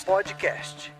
Podcast.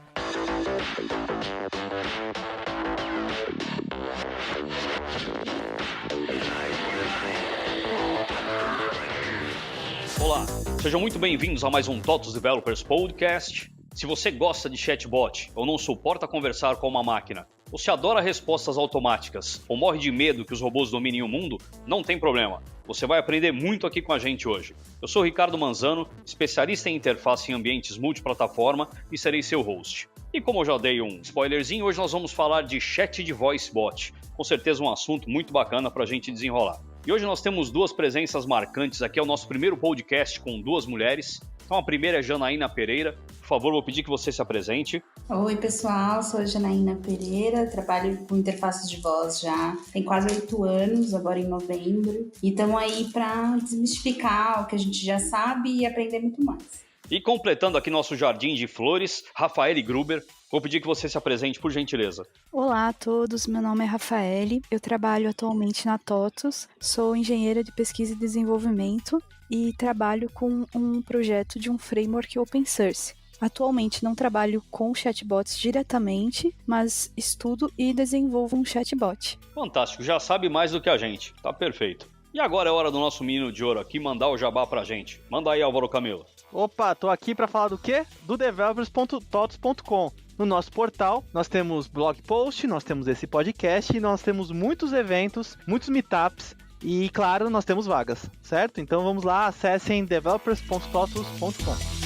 Olá, sejam muito bem-vindos a mais um TOTOS Developers Podcast. Se você gosta de chatbot ou não suporta conversar com uma máquina, ou se adora respostas automáticas ou morre de medo que os robôs dominem o mundo, não tem problema. Você vai aprender muito aqui com a gente hoje. Eu sou Ricardo Manzano, especialista em interface em ambientes multiplataforma e serei seu host. E como eu já dei um spoilerzinho, hoje nós vamos falar de chat de voice bot. Com certeza um assunto muito bacana para a gente desenrolar. E hoje nós temos duas presenças marcantes. Aqui é o nosso primeiro podcast com duas mulheres. Então a primeira é Janaína Pereira. Por favor, vou pedir que você se apresente. Oi pessoal, sou a Janaína Pereira, trabalho com interfaces de voz já tem quase 8 anos, agora em novembro. E estamos aí para desmistificar o que a gente já sabe e aprender muito mais. E completando aqui nosso jardim de flores, Rafaele Gruber. Vou pedir que você se apresente, por gentileza. Olá a todos, meu nome é Rafaele, eu trabalho atualmente na TOTOS, sou engenheira de pesquisa e desenvolvimento e trabalho com um projeto de um framework open source. Atualmente não trabalho com chatbots diretamente, mas estudo e desenvolvo um chatbot. Fantástico, já sabe mais do que a gente, tá perfeito. E agora é hora do nosso menino de ouro aqui mandar o jabá pra gente. Manda aí, Álvaro Camilo. Opa, tô aqui para falar do quê? Do developers.totos.com. No nosso portal, nós temos blog post, nós temos esse podcast e nós temos muitos eventos, muitos meetups e, claro, nós temos vagas, certo? Então vamos lá, acessem developers.totos.com.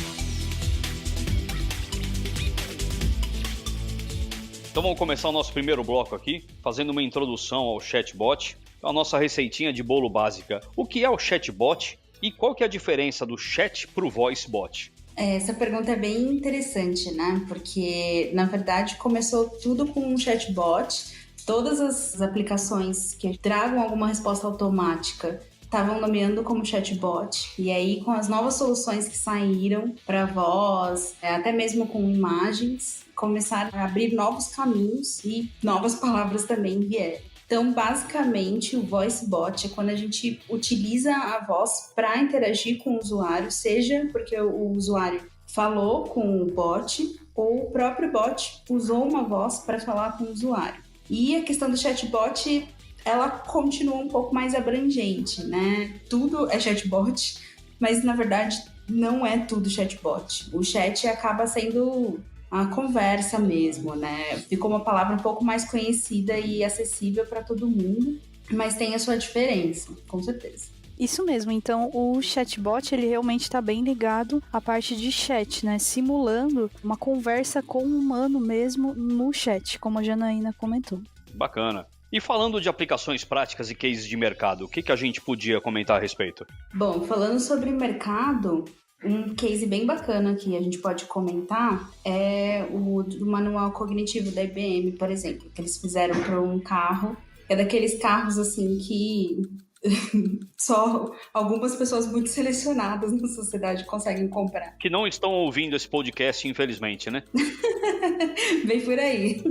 Então vamos começar o nosso primeiro bloco aqui, fazendo uma introdução ao chatbot, a nossa receitinha de bolo básica. O que é o chatbot e qual que é a diferença do chat para o voice bot? Essa pergunta é bem interessante, né? Porque, na verdade, começou tudo com um chatbot. Todas as aplicações que tragam alguma resposta automática estavam nomeando como chatbot. E aí, com as novas soluções que saíram para voz, até mesmo com imagens, começaram a abrir novos caminhos e novas palavras também vieram. Então, basicamente, o voice bot é quando a gente utiliza a voz para interagir com o usuário, seja porque o usuário falou com o bot ou o próprio bot usou uma voz para falar com o usuário. E a questão do chatbot, ela continua um pouco mais abrangente, né? Tudo é chatbot, mas na verdade não é tudo chatbot. O chat acaba sendo a conversa mesmo, né? Ficou uma palavra um pouco mais conhecida e acessível para todo mundo, mas tem a sua diferença, com certeza. Isso mesmo, então o chatbot ele realmente está bem ligado à parte de chat, né? Simulando uma conversa com um humano mesmo no chat, como a Janaína comentou. Bacana. E falando de aplicações práticas e cases de mercado, o que a gente podia comentar a respeito? Bom, falando sobre mercado, um case bem bacana que a gente pode comentar é o do manual cognitivo da IBM, por exemplo, que eles fizeram para um carro. É daqueles carros assim que só algumas pessoas muito selecionadas na sociedade conseguem comprar. Que não estão ouvindo esse podcast, infelizmente, né? Bem por aí.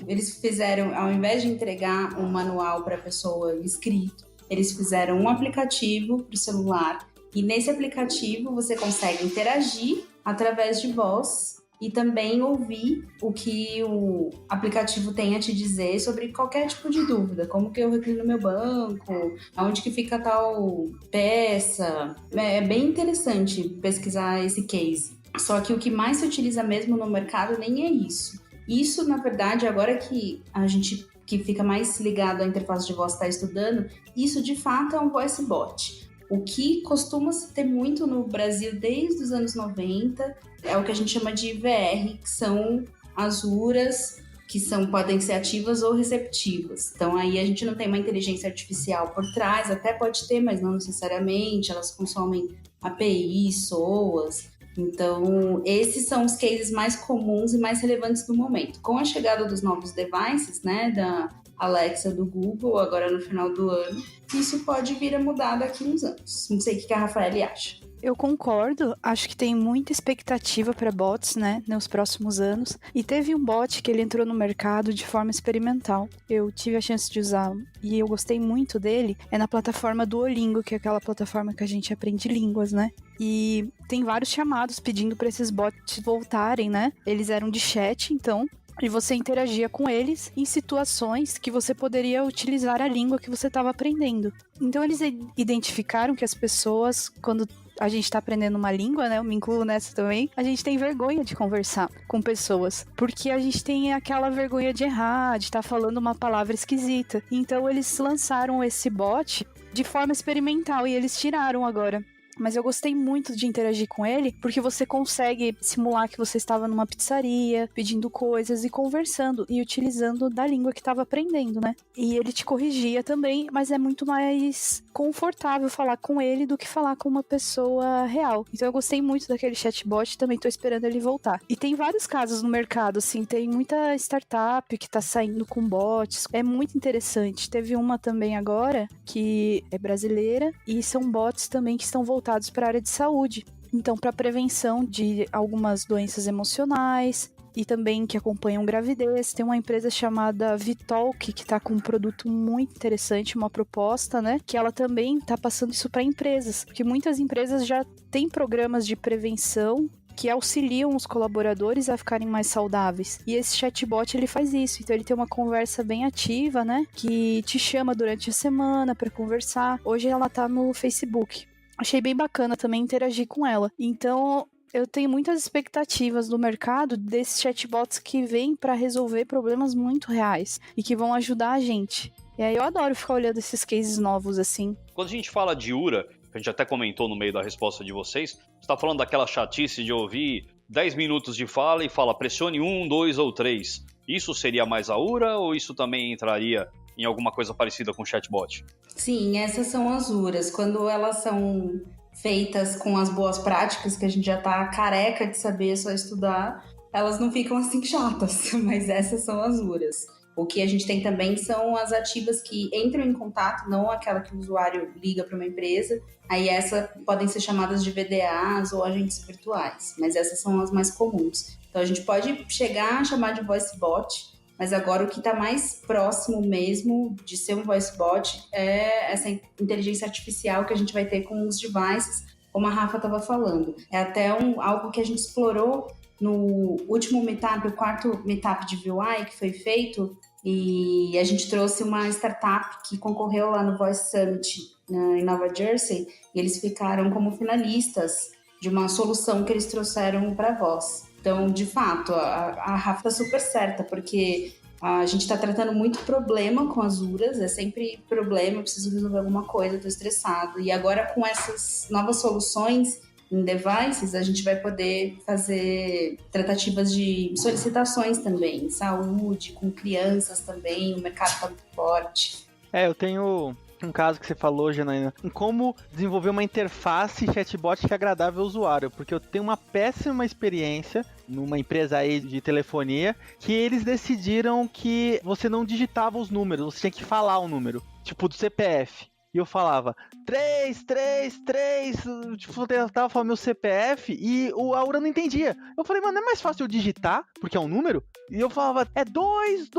Eles fizeram, ao invés de entregar um manual para a pessoa escrito, eles fizeram um aplicativo para o celular. E nesse aplicativo você consegue interagir através de voz e também ouvir o que o aplicativo tem a te dizer sobre qualquer tipo de dúvida. Como que eu reclino meu banco, aonde que fica tal peça. É bem interessante pesquisar esse case. Só que o que mais se utiliza mesmo no mercado nem é isso. Isso, na verdade, agora que a gente que fica mais ligado à interface de voz está estudando, isso de fato é um voice bot. O que costuma se ter muito no Brasil desde os anos 90 é o que a gente chama de IVR, que são as URAs, que podem ser ativas ou receptivas. Então aí a gente não tem uma inteligência artificial por trás, até pode ter, mas não necessariamente, elas consomem API, SOAs. Então esses são os cases mais comuns e mais relevantes do momento. Com a chegada dos novos devices, né, Alexa do Google, agora no final do ano. Isso pode vir a mudar daqui uns anos. Não sei o que a Rafaela acha. Eu concordo, acho que tem muita expectativa para bots, né, nos próximos anos. E teve um bot que ele entrou no mercado de forma experimental. Eu tive a chance de usar e eu gostei muito dele. É na plataforma Duolingo, que é aquela plataforma que a gente aprende línguas, né? E tem vários chamados pedindo para esses bots voltarem, né? Eles eram de chat, então. E você interagia com eles em situações que você poderia utilizar a língua que você estava aprendendo. Então eles identificaram que as pessoas, quando a gente tá aprendendo uma língua, né? Eu me incluo nessa também. A gente tem vergonha de conversar com pessoas. Porque a gente tem aquela vergonha de errar, de estar falando uma palavra esquisita. Então eles lançaram esse bot de forma experimental e eles tiraram agora. Mas eu gostei muito de interagir com ele, porque você consegue simular que você estava numa pizzaria, pedindo coisas e conversando, e utilizando da língua que estava aprendendo, né? E ele te corrigia também, mas é muito mais confortável falar com ele do que falar com uma pessoa real. Então eu gostei muito daquele chatbot, também tô esperando ele voltar. E tem vários casos no mercado, assim, tem muita startup que tá saindo com bots, é muito interessante. Teve uma também agora, que é brasileira, e são bots também que estão voltados para a área de saúde. Então, para prevenção de algumas doenças emocionais e também que acompanham gravidez. Tem uma empresa chamada Vitalk que está com um produto muito interessante, uma proposta, né? Que ela também está passando isso para empresas, porque muitas empresas já têm programas de prevenção que auxiliam os colaboradores a ficarem mais saudáveis. E esse chatbot, ele faz isso. Então, ele tem uma conversa bem ativa, né? Que te chama durante a semana para conversar. Hoje ela tá no Facebook. Achei bem bacana também interagir com ela. Então, eu tenho muitas expectativas do mercado desses chatbots que vêm para resolver problemas muito reais e que vão ajudar a gente. E aí eu adoro ficar olhando esses cases novos assim. Quando a gente fala de URA, que a gente até comentou no meio da resposta de vocês, você está falando daquela chatice de ouvir 10 minutos de fala e fala pressione 1, 2 ou 3. Isso seria mais a URA ou isso também entraria em alguma coisa parecida com o chatbot? Sim, essas são as URAs. Quando elas são feitas com as boas práticas, que a gente já tá careca de saber, é só estudar, elas não ficam assim chatas, mas essas são as URAs. O que a gente tem também são as ativas que entram em contato, não aquela que o usuário liga para uma empresa, aí essas podem ser chamadas de VDAs ou agentes virtuais, mas essas são as mais comuns. Então a gente pode chegar a chamar de voice bot, mas agora o que está mais próximo mesmo de ser um voice bot é essa inteligência artificial que a gente vai ter com os devices, como a Rafa estava falando. É até algo que a gente explorou no último meetup, o quarto meetup de VUI que foi feito, e a gente trouxe uma startup que concorreu lá no Voice Summit em Nova Jersey, e eles ficaram como finalistas de uma solução que eles trouxeram para a voz. Então, de fato, a Rafa está super certa, porque a gente está tratando muito problema com as URAs, é sempre problema, eu preciso resolver alguma coisa, estou estressado. E agora, com essas novas soluções em devices, a gente vai poder fazer tratativas de solicitações também, saúde, com crianças também, o mercado está muito forte. Eu tenho um caso que você falou, Janaína, em como desenvolver uma interface chatbot que é agradável ao usuário, porque eu tenho uma péssima experiência numa empresa aí de telefonia, que eles decidiram que você não digitava os números, você tinha que falar o número, tipo do CPF. E eu falava 333, tipo, eu tava falando meu CPF e a URA não entendia. Eu falei, mano, não é mais fácil eu digitar, porque é um número? E eu falava, 2,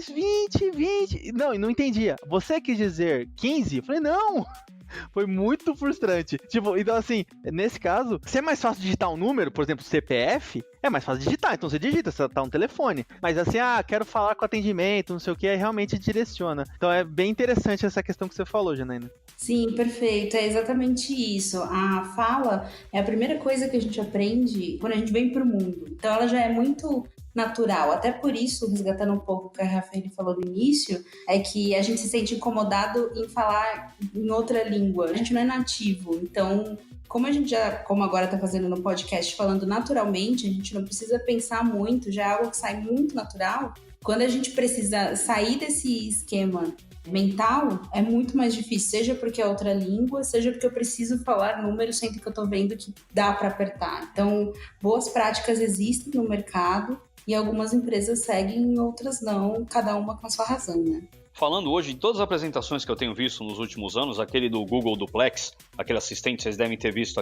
20. Não, e não entendia. Você quis dizer 15? Eu falei, não! Foi muito frustrante. Tipo, então assim, nesse caso, se é mais fácil digitar um número, por exemplo, CPF, é mais fácil digitar, então você digita, você tá no telefone. Mas assim, quero falar com atendimento, não sei o que, aí realmente direciona. Então é bem interessante essa questão que você falou, Janaína. Sim, perfeito, é exatamente isso. A fala é a primeira coisa que a gente aprende quando a gente vem pro mundo. Então ela já é muito natural. Até por isso, resgatando um pouco o que a Rafael falou no início, é que a gente se sente incomodado em falar em outra língua. A gente não é nativo, então como agora está fazendo no podcast, falando naturalmente, a gente não precisa pensar muito, já é algo que sai muito natural. Quando a gente precisa sair desse esquema mental, é muito mais difícil, seja porque é outra língua, seja porque eu preciso falar números, sendo que eu estou vendo que dá para apertar. Então, boas práticas existem no mercado, e algumas empresas seguem, outras não, cada uma com a sua razão, né? Falando hoje de todas as apresentações que eu tenho visto nos últimos anos, aquele do Google Duplex, aquele assistente, vocês devem ter visto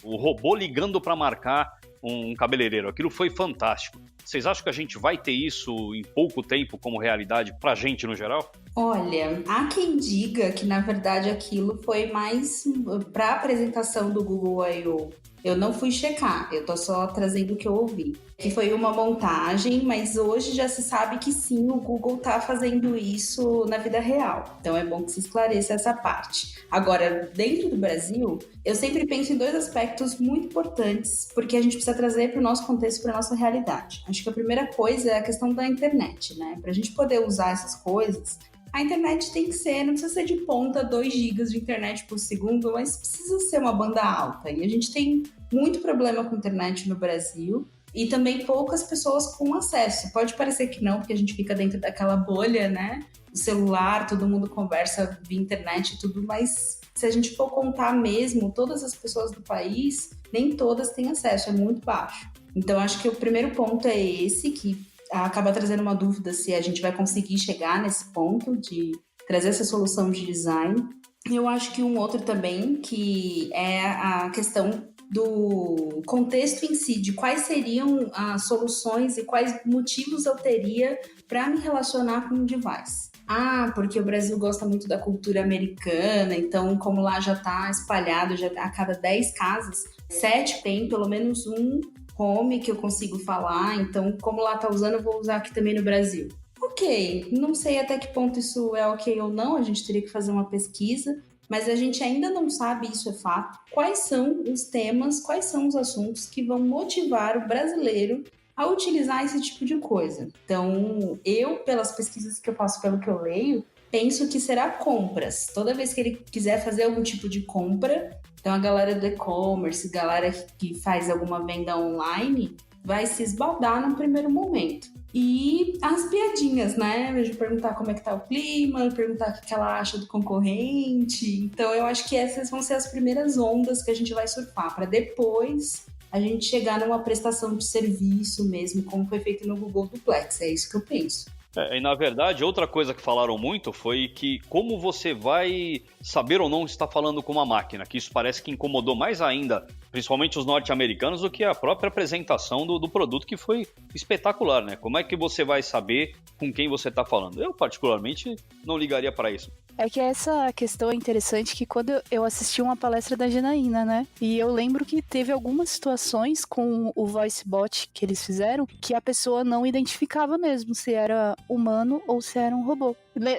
o robô ligando para marcar um cabeleireiro. Aquilo foi fantástico. Vocês acham que a gente vai ter isso em pouco tempo como realidade pra gente no geral? Olha, há quem diga que na verdade aquilo foi mais para a apresentação do Google I/O. Eu não fui checar, eu tô só trazendo o que eu ouvi. Que foi uma montagem, mas hoje já se sabe que sim, o Google tá fazendo isso na vida real. Então é bom que se esclareça essa parte. Agora, dentro do Brasil, eu sempre penso em dois aspectos muito importantes, porque a gente precisa trazer para o nosso contexto, para a nossa realidade. Acho que a primeira coisa é a questão da internet, né? Para a gente poder usar essas coisas, a internet tem que ser, não precisa ser de ponta 2 GB de internet por segundo, mas precisa ser uma banda alta. E a gente tem muito problema com internet no Brasil e também poucas pessoas com acesso. Pode parecer que não, porque a gente fica dentro daquela bolha, né? O celular, todo mundo conversa via internet e tudo, mas se a gente for contar mesmo, todas as pessoas do país, nem todas têm acesso, é muito baixo. Então, acho que o primeiro ponto é esse, que acaba trazendo uma dúvida se a gente vai conseguir chegar nesse ponto de trazer essa solução de design. Eu acho que um outro também, que é a questão do contexto em si, de quais seriam as soluções e quais motivos eu teria para me relacionar com um device. Porque o Brasil gosta muito da cultura americana, então como lá já está espalhado, já a cada 10 casas, 7 tem pelo menos um home que eu consigo falar, então como lá tá usando, eu vou usar aqui também no Brasil. Ok, não sei até que ponto isso é ok ou não, a gente teria que fazer uma pesquisa, mas a gente ainda não sabe, isso é fato, quais são os temas, quais são os assuntos que vão motivar o brasileiro a utilizar esse tipo de coisa. Então, eu, pelas pesquisas que eu faço, pelo que eu leio, penso que será compras. Toda vez que ele quiser fazer algum tipo de compra, então a galera do e-commerce, galera que faz alguma venda online, vai se esbaldar no primeiro momento. E as piadinhas, né? De perguntar como é que tá o clima, perguntar o que ela acha do concorrente. Então eu acho que essas vão ser as primeiras ondas que a gente vai surfar, para depois a gente chegar numa prestação de serviço mesmo, como foi feito no Google Duplex. É isso que eu penso. E na verdade, outra coisa que falaram muito foi que como você vai saber ou não estar falando com uma máquina, que isso parece que incomodou mais ainda, principalmente os norte-americanos, do que a própria apresentação do produto, que foi espetacular, né? Como é que você vai saber com quem você está falando? Eu, particularmente, não ligaria para isso. É que essa questão é interessante, que quando eu assisti uma palestra da Janaína, né? E eu lembro que teve algumas situações com o voice bot que eles fizeram que a pessoa não identificava mesmo se era humano ou se era um robô.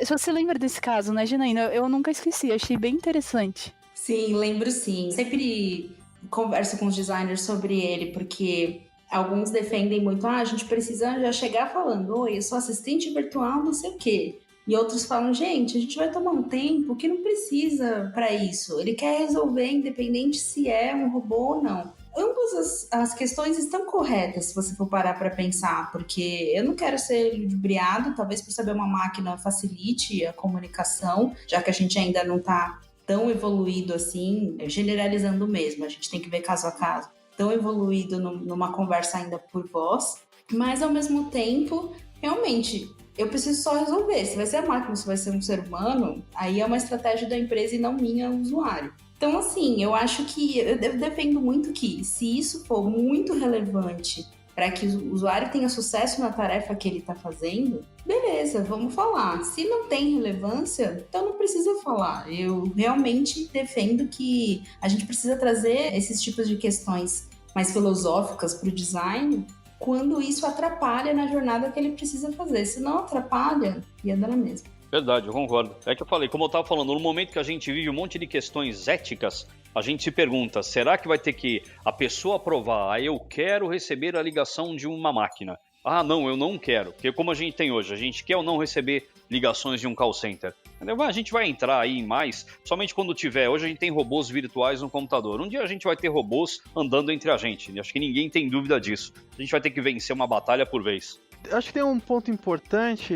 Você lembra desse caso, né, Janaína? Eu nunca esqueci, achei bem interessante. Sim, lembro sim. Sempre converso com os designers sobre ele, porque alguns defendem muito, a gente precisa já chegar falando, oi, eu sou assistente virtual, não sei o quê. E outros falam, gente, a gente vai tomar um tempo que não precisa para isso. Ele quer resolver independente se é um robô ou não. Ambas as questões estão corretas, se você for parar para pensar, porque eu não quero ser ludibriado, talvez por saber uma máquina facilite a comunicação, já que a gente ainda não está tão evoluído assim, generalizando mesmo, a gente tem que ver caso a caso, tão evoluído numa conversa ainda por voz, mas ao mesmo tempo, realmente, eu preciso só resolver. Se vai ser a máquina, se vai ser um ser humano, aí é uma estratégia da empresa e não minha, usuário. Então, assim, eu acho que, eu defendo muito que, se isso for muito relevante para que o usuário tenha sucesso na tarefa que ele está fazendo, beleza, vamos falar. Se não tem relevância, então não precisa falar. Eu realmente defendo que a gente precisa trazer esses tipos de questões mais filosóficas para o design, quando isso atrapalha na jornada que ele precisa fazer. Se não atrapalha, ia dar na mesma. Verdade, eu concordo. É que eu falei, como eu estava falando, no momento que a gente vive um monte de questões éticas, a gente se pergunta, será que vai ter que a pessoa aprovar, eu quero receber a ligação de uma máquina? Não, eu não quero. Porque como a gente tem hoje, a gente quer ou não receber ligações de um call center. A gente vai entrar aí em mais, somente quando tiver. Hoje a gente tem robôs virtuais no computador. Um dia a gente vai ter robôs andando entre a gente. Acho que ninguém tem dúvida disso. A gente vai ter que vencer uma batalha por vez. Eu acho que tem um ponto importante,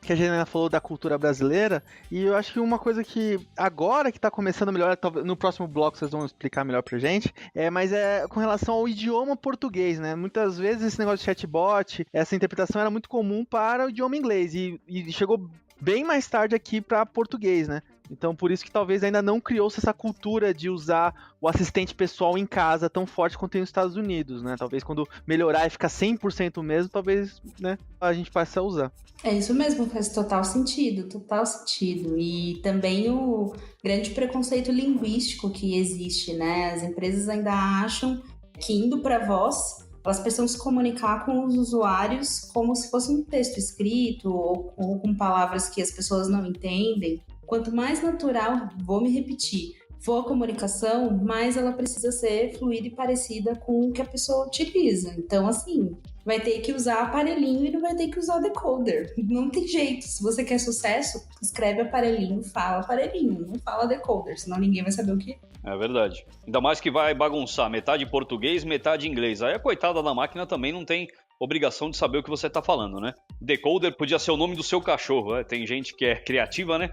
que a Janaína falou da cultura brasileira, e eu acho que uma coisa que agora que tá começando a melhorar, talvez no próximo bloco vocês vão explicar melhor pra gente, mas é com relação ao idioma português, né? Muitas vezes esse negócio de chatbot, essa interpretação era muito comum para o idioma inglês, e chegou bem mais tarde aqui para português, né? Então, por isso que talvez ainda não criou-se essa cultura de usar o assistente pessoal em casa tão forte quanto tem nos Estados Unidos, né? Talvez quando melhorar e ficar 100% mesmo, talvez, né, a gente passe a usar. É isso mesmo, faz total sentido, total sentido. E também o grande preconceito linguístico que existe, né? As empresas ainda acham que indo para voz, elas precisam se comunicar com os usuários como se fosse um texto escrito ou com palavras que as pessoas não entendem. Quanto mais natural, vou me repetir, for a comunicação, mais ela precisa ser fluida e parecida com o que a pessoa utiliza. Então, assim, vai ter que usar aparelhinho e não vai ter que usar decoder. Não tem jeito. Se você quer sucesso, escreve aparelhinho, fala aparelhinho, não fala decoder, senão ninguém vai saber o que é. É verdade. Ainda mais que vai bagunçar metade português, metade inglês. Aí a coitada da máquina também não tem obrigação de saber o que você tá falando, né? Decoder podia ser o nome do seu cachorro, né? Tem gente que é criativa, né?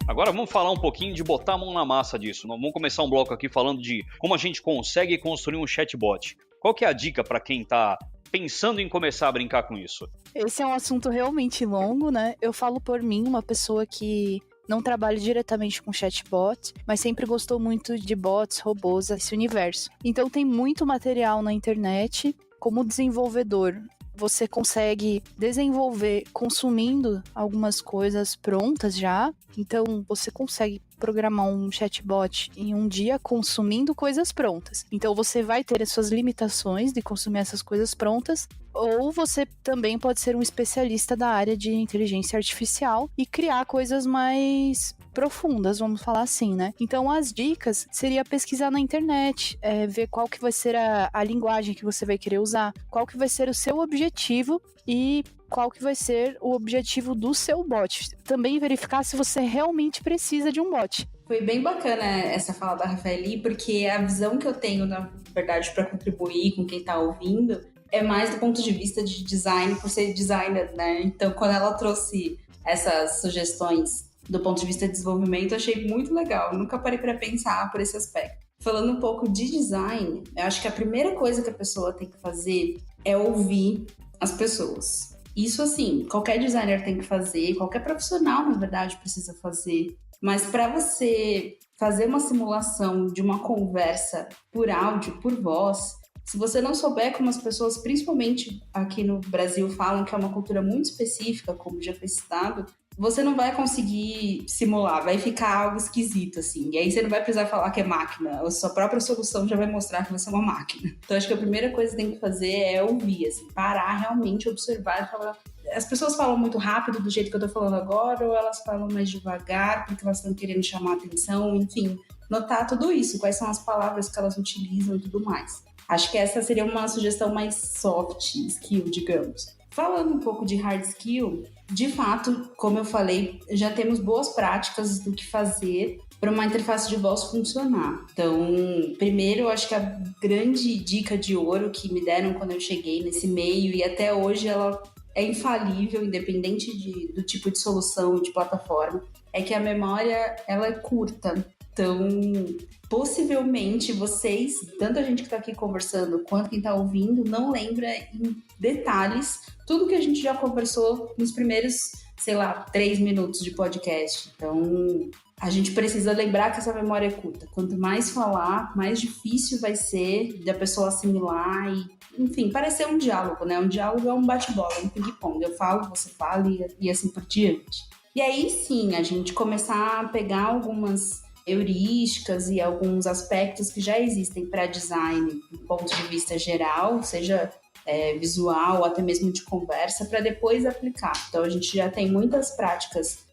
Agora vamos falar um pouquinho de botar a mão na massa disso. Vamos começar um bloco aqui falando de como a gente consegue construir um chatbot. Qual que é a dica para quem tá pensando em começar a brincar com isso? Esse é um assunto realmente longo, né? Eu falo por mim, uma pessoa que não trabalha diretamente com chatbot, mas sempre gostou muito de bots, robôs, esse universo. Então tem muito material na internet. Como desenvolvedor, você consegue desenvolver consumindo algumas coisas prontas já. Então você consegue programar um chatbot em um dia consumindo coisas prontas. Então você vai ter as suas limitações de consumir essas coisas prontas, ou você também pode ser um especialista da área de inteligência artificial e criar coisas mais profundas, vamos falar assim, né? Então as dicas seria pesquisar na internet, ver qual que vai ser a linguagem que você vai querer usar, qual que vai ser o seu objetivo e qual que vai ser o objetivo do seu bot. Também verificar se você realmente precisa de um bot. Foi bem bacana essa fala da Rafaeli, porque a visão que eu tenho, na verdade, para contribuir com quem está ouvindo, é mais do ponto de vista de design, por ser designer, né? Então, quando ela trouxe essas sugestões do ponto de vista de desenvolvimento, eu achei muito legal. Eu nunca parei para pensar por esse aspecto. Falando um pouco de design, eu acho que a primeira coisa que a pessoa tem que fazer é ouvir as pessoas. Isso, assim, qualquer designer tem que fazer, qualquer profissional, na verdade, precisa fazer. Mas para você fazer uma simulação de uma conversa por áudio, por voz, se você não souber como as pessoas, principalmente aqui no Brasil, falam que é uma cultura muito específica, como já foi citado, você não vai conseguir simular, vai ficar algo esquisito, assim. E aí você não vai precisar falar que é máquina, a sua própria solução já vai mostrar que você é uma máquina. Então acho que a primeira coisa que tem que fazer é ouvir, assim, parar, realmente observar e falar. As pessoas falam muito rápido do jeito que eu tô falando agora, ou elas falam mais devagar porque elas estão querendo chamar a atenção, enfim. Notar tudo isso, quais são as palavras que elas utilizam e tudo mais. Acho que essa seria uma sugestão mais soft skill, digamos. Falando um pouco de hard skill, de fato, como eu falei, já temos boas práticas do que fazer para uma interface de voz funcionar. Então, primeiro, eu acho que a grande dica de ouro que me deram quando eu cheguei nesse meio, e até hoje ela é infalível, independente do tipo de solução e de plataforma, é que a memória ela é curta. Então, possivelmente vocês, tanto a gente que está aqui conversando quanto quem está ouvindo, não lembra em detalhes tudo que a gente já conversou nos primeiros, 3 minutos de podcast. Então, a gente precisa lembrar que essa memória é curta. Quanto mais falar, mais difícil vai ser da pessoa assimilar e, enfim, parecer um diálogo, né? Um diálogo é um bate-bola, um ping-pong. Eu falo, você fala e assim por diante. E aí, sim, a gente começar a pegar algumas heurísticas e alguns aspectos que já existem para design do ponto de vista geral, seja visual ou até mesmo de conversa, para depois aplicar. Então, a gente já tem muitas práticas,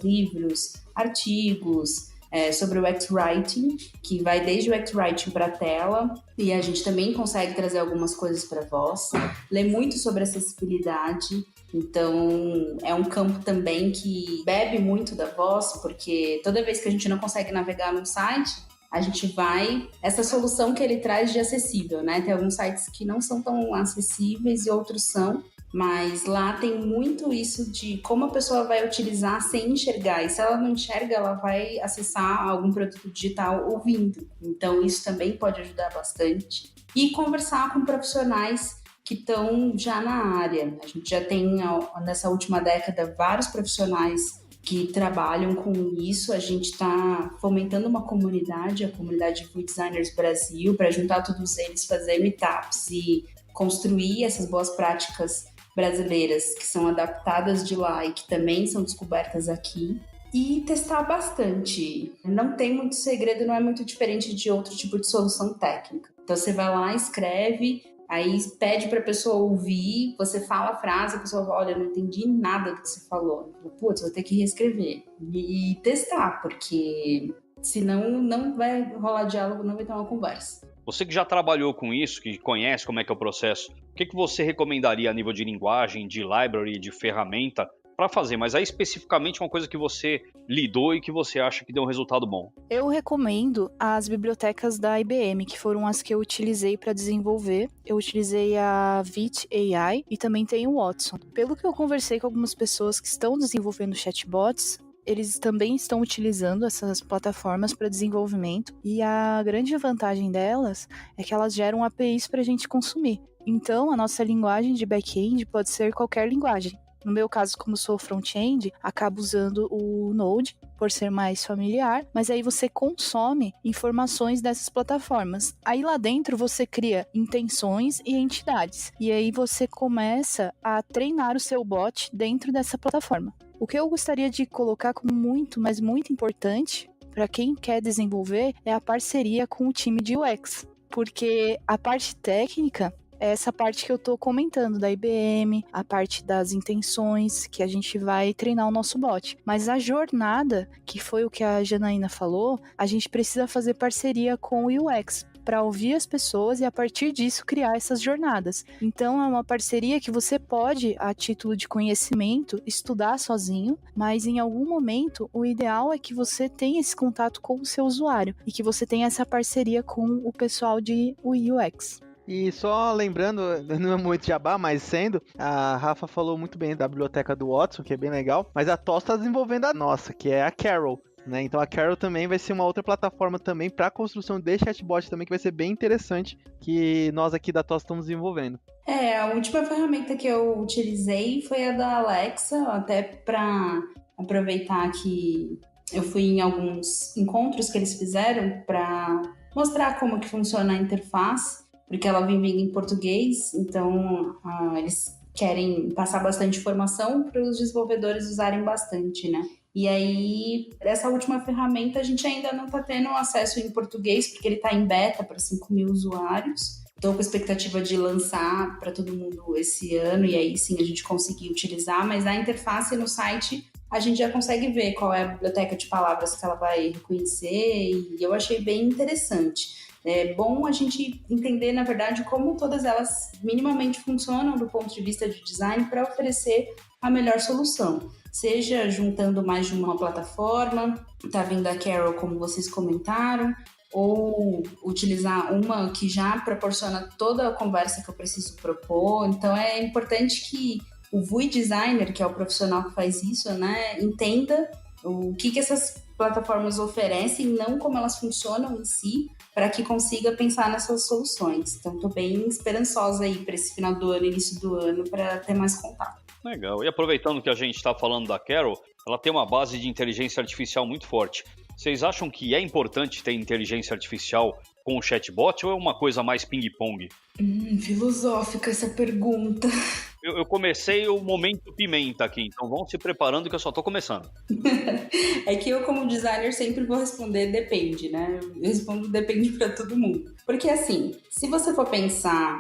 livros, artigos sobre o X-Writing, que vai desde o X-Writing para a tela, e a gente também consegue trazer algumas coisas para voz. Lê muito sobre acessibilidade. Então, é um campo também que bebe muito da voz, porque toda vez que a gente não consegue navegar num site, a gente vai... Essa solução que ele traz de acessível, né? Tem alguns sites que não são tão acessíveis e outros são, mas lá tem muito isso de como a pessoa vai utilizar sem enxergar. E se ela não enxerga, ela vai acessar algum produto digital ouvindo. Então, isso também pode ajudar bastante. e conversar com profissionais que estão já na área. A gente já tem, nessa última década, vários profissionais que trabalham com isso. A gente está fomentando uma comunidade, a comunidade Food Designers Brasil, para juntar todos eles, fazer meetups e construir essas boas práticas brasileiras que são adaptadas de lá e que também são descobertas aqui. E testar bastante. Não tem muito segredo, não é muito diferente de outro tipo de solução técnica. Então você vai lá, escreve, aí pede para a pessoa ouvir, você fala a frase, a pessoa fala, olha, não entendi nada do que você falou. Putz, vou ter que reescrever. E testar, porque senão não vai rolar diálogo, não vai ter uma conversa. Você que já trabalhou com isso, que conhece como é que é o processo, o que você recomendaria a nível de linguagem, de library, de ferramenta para fazer? Mas aí especificamente uma coisa que você lidou e que você acha que deu um resultado bom. Eu recomendo as bibliotecas da IBM, que foram as que eu utilizei para desenvolver. Eu utilizei a Vit AI e também tem o Watson. Pelo que eu conversei com algumas pessoas que estão desenvolvendo chatbots, eles também estão utilizando essas plataformas para desenvolvimento, e a grande vantagem delas é que elas geram APIs para a gente consumir. Então, a nossa linguagem de back-end pode ser qualquer linguagem. No meu caso, como sou front-end, acabo usando o Node, por ser mais familiar, mas aí você consome informações dessas plataformas. Aí lá dentro você cria intenções e entidades. E aí você começa a treinar o seu bot dentro dessa plataforma. O que eu gostaria de colocar como muito, mas muito importante para quem quer desenvolver é a parceria com o time de UX. Porque a parte técnica é essa parte que eu tô comentando da IBM, a parte das intenções, que a gente vai treinar o nosso bot. Mas a jornada, que foi o que a Janaína falou, a gente precisa fazer parceria com o UX para ouvir as pessoas e a partir disso criar essas jornadas. Então é uma parceria que você pode, a título de conhecimento, estudar sozinho, mas em algum momento o ideal é que você tenha esse contato com o seu usuário e que você tenha essa parceria com o pessoal de UX. E só lembrando, não é muito jabá, mas sendo, a Rafa falou muito bem da biblioteca do Watson, que é bem legal, mas a TOS está desenvolvendo a nossa, que é a Carol, né? Então a Carol também vai ser uma outra plataforma também para construção de chatbot também, que vai ser bem interessante, que nós aqui da TOS estamos desenvolvendo. A última ferramenta que eu utilizei foi a da Alexa, até para aproveitar que eu fui em alguns encontros que eles fizeram para mostrar como que funciona a interface, porque ela vem vindo em português, então eles querem passar bastante informação para os desenvolvedores usarem bastante, né? E aí, essa última ferramenta a gente ainda não está tendo acesso em português, porque ele está em beta para 5.000 usuários. Estou com a expectativa de lançar para todo mundo esse ano, e aí sim a gente conseguir utilizar, mas a interface no site a gente já consegue ver qual é a biblioteca de palavras que ela vai reconhecer, e eu achei bem interessante. É bom a gente entender, na verdade, como todas elas minimamente funcionam do ponto de vista de design para oferecer a melhor solução. Seja juntando mais de uma plataforma, tá vindo a Carol, como vocês comentaram, ou utilizar uma que já proporciona toda a conversa que eu preciso propor. Então é importante que o vui designer, que é o profissional que faz isso, né, entenda o que essas plataformas oferecem, não como elas funcionam em si, para que consiga pensar nessas soluções. Então, estou bem esperançosa aí para esse final do ano, início do ano, para ter mais contato. Legal. E aproveitando que a gente está falando da Carol, ela tem uma base de inteligência artificial muito forte. Vocês acham que é importante ter inteligência artificial com o chatbot ou é uma coisa mais ping-pong? Filosófica essa pergunta. Eu comecei o momento pimenta aqui, então vão se preparando que eu só tô começando. É que eu, como designer, sempre vou responder depende, né? Eu respondo depende para todo mundo. Porque assim, se você for pensar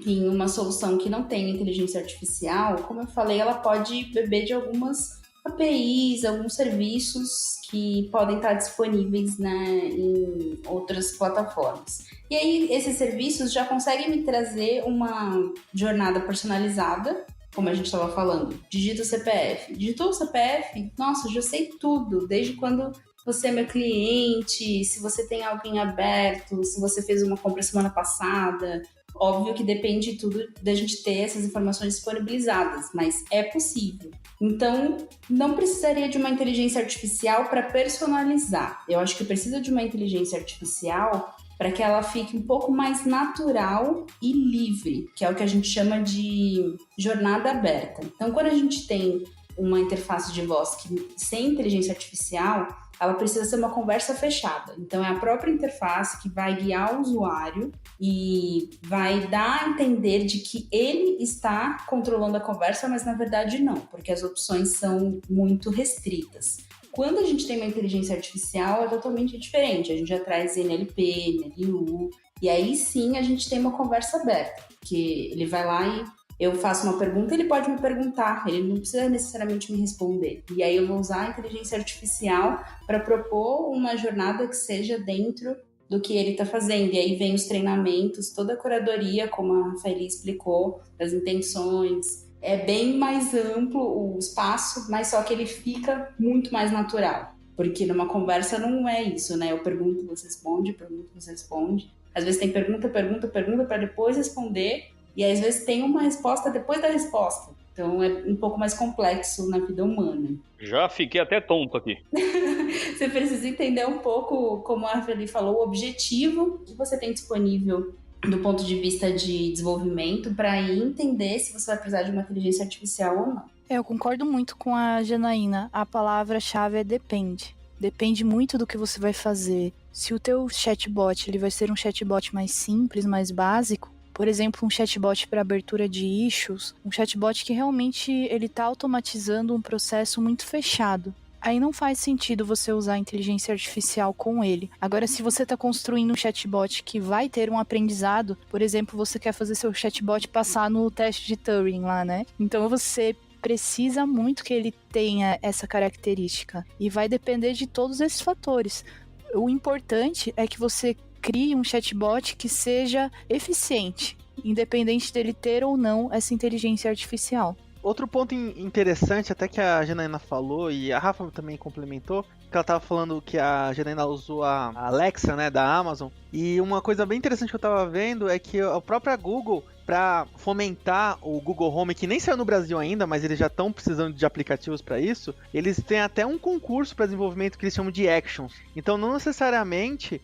em uma solução que não tem inteligência artificial, como eu falei, ela pode beber de algumas APIs, alguns serviços que podem estar disponíveis, né, em outras plataformas. E aí, esses serviços já conseguem me trazer uma jornada personalizada, como a gente estava falando. Digita o CPF. Digitou o CPF? Nossa, já sei tudo, desde quando você é meu cliente, se você tem alguém aberto, se você fez uma compra semana passada. Óbvio que depende de tudo da gente ter essas informações disponibilizadas, mas é possível. Então, não precisaria de uma inteligência artificial para personalizar. Eu acho que precisa de uma inteligência artificial para que ela fique um pouco mais natural e livre, que é o que a gente chama de jornada aberta. Então, quando a gente tem uma interface de voz que, sem inteligência artificial, ela precisa ser uma conversa fechada. Então, é a própria interface que vai guiar o usuário e vai dar a entender de que ele está controlando a conversa, mas na verdade não, porque as opções são muito restritas. Quando a gente tem uma inteligência artificial, é totalmente diferente. A gente já traz NLP, NLU, e aí sim a gente tem uma conversa aberta, que ele vai lá e eu faço uma pergunta, ele pode me perguntar, ele não precisa necessariamente me responder. E aí eu vou usar a inteligência artificial para propor uma jornada que seja dentro do que ele está fazendo. E aí vem os treinamentos, toda a curadoria, como a Rafaeli explicou, das intenções. É bem mais amplo o espaço, mas só que ele fica muito mais natural. Porque numa conversa não é isso, né? Eu pergunto, você responde, eu pergunto, você responde. Às vezes tem pergunta para depois responder. E às vezes tem uma resposta depois da resposta. Então é um pouco mais complexo na vida humana. Já fiquei até tonto aqui. Você precisa entender um pouco, como a Rafaeli falou, o objetivo que você tem disponível do ponto de vista de desenvolvimento para aí entender se você vai precisar de uma inteligência artificial ou não. Eu concordo muito com a Janaína. A palavra-chave é depende. Depende muito do que você vai fazer. Se o teu chatbot ele vai ser um chatbot mais simples, mais básico, por exemplo, um chatbot para abertura de issues, um chatbot que realmente ele está automatizando um processo muito fechado. Aí não faz sentido você usar a inteligência artificial com ele. Agora, se você está construindo um chatbot que vai ter um aprendizado, por exemplo, você quer fazer seu chatbot passar no teste de Turing lá, né? Então você precisa muito que ele tenha essa característica. E vai depender de todos esses fatores. O importante é que você crie um chatbot que seja eficiente, independente dele ter ou não essa inteligência artificial. Outro ponto interessante, até que a Janaína falou, e a Rafa também complementou, que ela tava falando que a Janaína usou a Alexa, né, da Amazon, e uma coisa bem interessante que eu tava vendo é que a própria Google, para fomentar o Google Home, que nem saiu no Brasil ainda, mas eles já estão precisando de aplicativos para isso, eles têm até um concurso para desenvolvimento que eles chamam de Actions. Então, não necessariamente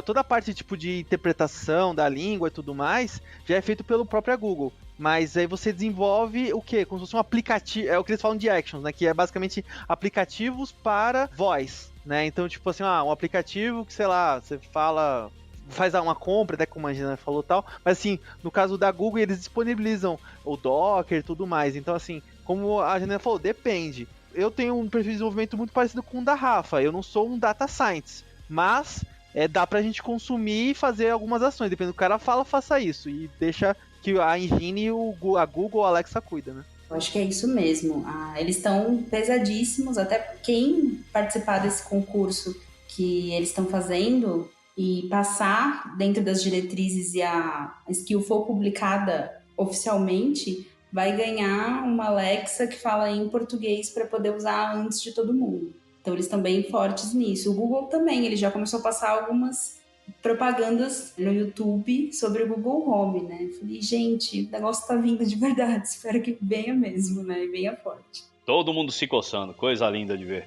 toda a parte tipo de interpretação da língua e tudo mais já é feito pelo próprio Google. Mas aí você desenvolve o quê? Como se fosse um aplicativo, é o que eles falam de Actions, né? Que é basicamente aplicativos para voz, né? Então, tipo assim, um aplicativo que, sei lá, você fala, faz uma compra, até como a Gina falou e tal, mas assim, no caso da Google, eles disponibilizam o Docker e tudo mais. Então, assim, como a Gina falou, depende. Eu tenho um perfil de desenvolvimento muito parecido com o da Rafa, eu não sou um data science, mas dá pra gente consumir e fazer algumas ações, dependendo do cara fala, faça isso, e deixa que a engine e a Google ou a Alexa cuida, né? Eu acho que é isso mesmo. Eles estão pesadíssimos, até quem participar desse concurso que eles estão fazendo e passar dentro das diretrizes e a skill for publicada oficialmente, vai ganhar uma Alexa que fala em português para poder usar antes de todo mundo. Então eles estão bem fortes nisso. O Google também, ele já começou a passar algumas propagandas no YouTube sobre o Google Home, né? Falei, gente, o negócio tá vindo de verdade, espero que venha mesmo, né? E venha forte. Todo mundo se coçando, coisa linda de ver.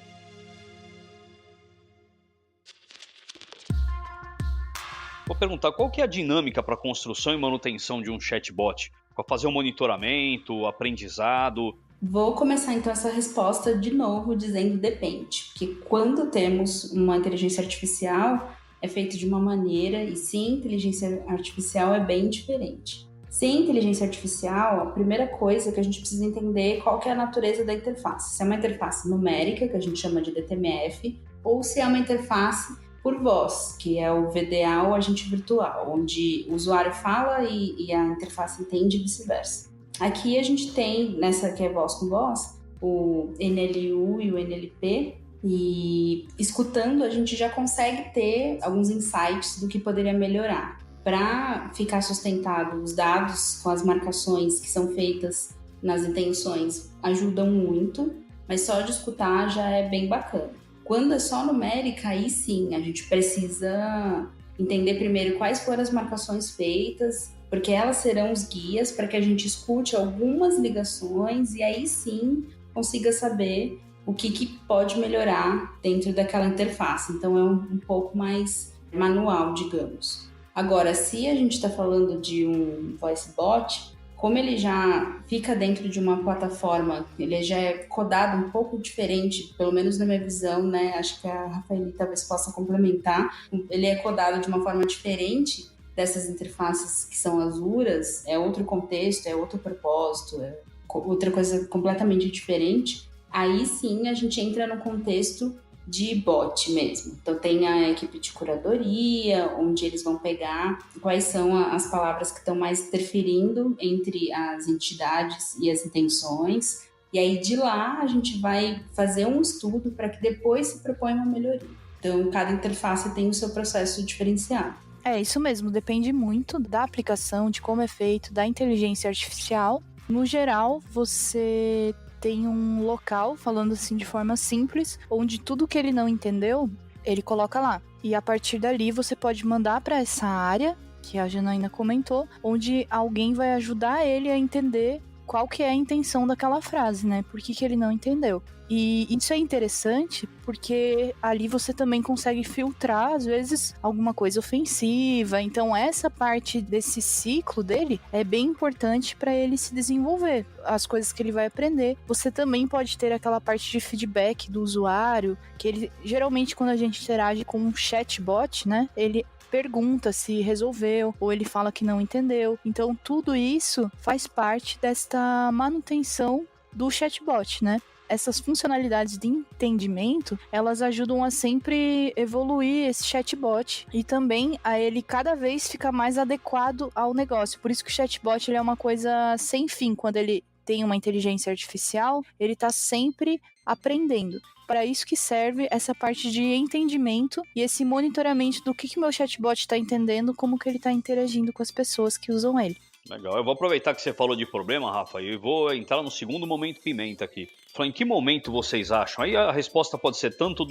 Vou perguntar, qual que é a dinâmica para construção e manutenção de um chatbot? Para fazer o monitoramento, aprendizado? Vou começar então essa resposta de novo dizendo depende, porque quando temos uma inteligência artificial é feito de uma maneira e sem inteligência artificial é bem diferente. Sem inteligência artificial, a primeira coisa que a gente precisa entender é qual que é a natureza da interface. Se é uma interface numérica, que a gente chama de DTMF, ou se é uma interface por voz, que é o VDA ou agente virtual, onde o usuário fala e a interface entende e vice-versa. Aqui a gente tem, nessa que é voz com voz, o NLU e o NLP, e escutando a gente já consegue ter alguns insights do que poderia melhorar. Para ficar sustentado, os dados com as marcações que são feitas nas intenções ajudam muito, mas só de escutar já é bem bacana. Quando é só numérica, aí sim, a gente precisa entender primeiro quais foram as marcações feitas, porque elas serão os guias para que a gente escute algumas ligações e aí sim consiga saber o que pode melhorar dentro daquela interface. Então é um pouco mais manual, digamos. Agora, se a gente está falando de um voice bot, como ele já fica dentro de uma plataforma, ele já é codado um pouco diferente, pelo menos na minha visão, né? Acho que a Rafaeli talvez possa complementar. Ele é codado de uma forma diferente dessas interfaces que são Azuras, é outro contexto, é outro propósito, é outra coisa completamente diferente. Aí sim a gente entra no contexto de bot mesmo. Então tem a equipe de curadoria, onde eles vão pegar quais são as palavras que estão mais interferindo entre as entidades e as intenções. E aí de lá a gente vai fazer um estudo para que depois se proponha uma melhoria. Então cada interface tem o seu processo diferenciado. É isso mesmo, depende muito da aplicação, de como é feito, da inteligência artificial. No geral, você tem um local, falando assim de forma simples, onde tudo que ele não entendeu, ele coloca lá. E a partir dali você pode mandar para essa área, que a Janaína comentou, onde alguém vai ajudar ele a entender qual que é a intenção daquela frase, né? Por que ele não entendeu. E isso é interessante porque ali você também consegue filtrar, às vezes, alguma coisa ofensiva. Então, essa parte desse ciclo dele é bem importante para ele se desenvolver. As coisas que ele vai aprender. Você também pode ter aquela parte de feedback do usuário, que ele, geralmente, quando a gente interage com um chatbot, né? Ele pergunta se resolveu, ou ele fala que não entendeu. Então, tudo isso faz parte desta manutenção do chatbot, né? Essas funcionalidades de entendimento, elas ajudam a sempre evoluir esse chatbot e também a ele cada vez ficar mais adequado ao negócio. Por isso que o chatbot ele é uma coisa sem fim. Quando ele tem uma inteligência artificial, ele está sempre aprendendo. Para isso que serve essa parte de entendimento e esse monitoramento do que o meu chatbot está entendendo, como que ele está interagindo com as pessoas que usam ele. Legal, eu vou aproveitar que você falou de problema, Rafa, e vou entrar no segundo momento pimenta aqui. Em que momento vocês acham? Aí a resposta pode ser tanto